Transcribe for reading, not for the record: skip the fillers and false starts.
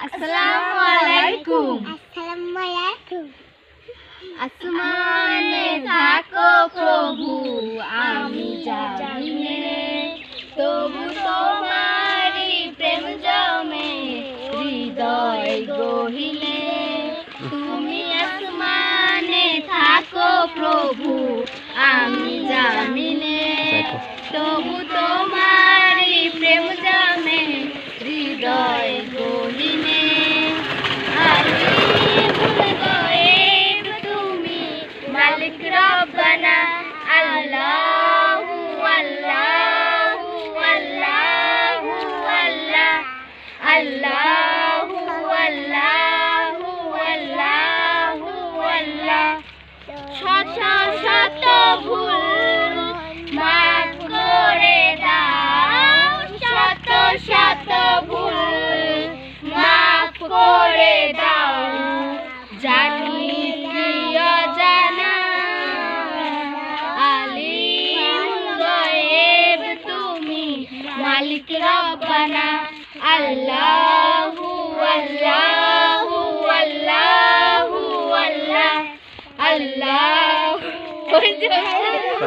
আসসালামু আলাইকুম। আসমানে থাকো প্রভু, আমি জানি তবু তোমারি প্রেম জমে হৃদয় গহিলে। তুমি আসমানে থাকো প্রভু, আমি জানি তবু তোমারি প্রেম জমে হৃদয় গহিলে। মালিক রব্বানা আল্লাহু আল্লাহু আল্লাহু আল্লাহ, আল্লাহু আল্লাহু আল্লাহু আল্লাহ। শত শত ভুল মাফ করে দাও, শত শত ভুল মাফ করে দাও। জানি মালিক রব্বানা আল্লাহু আল্লাহু আল্লাহু আল্লাহ, আল্লাহ।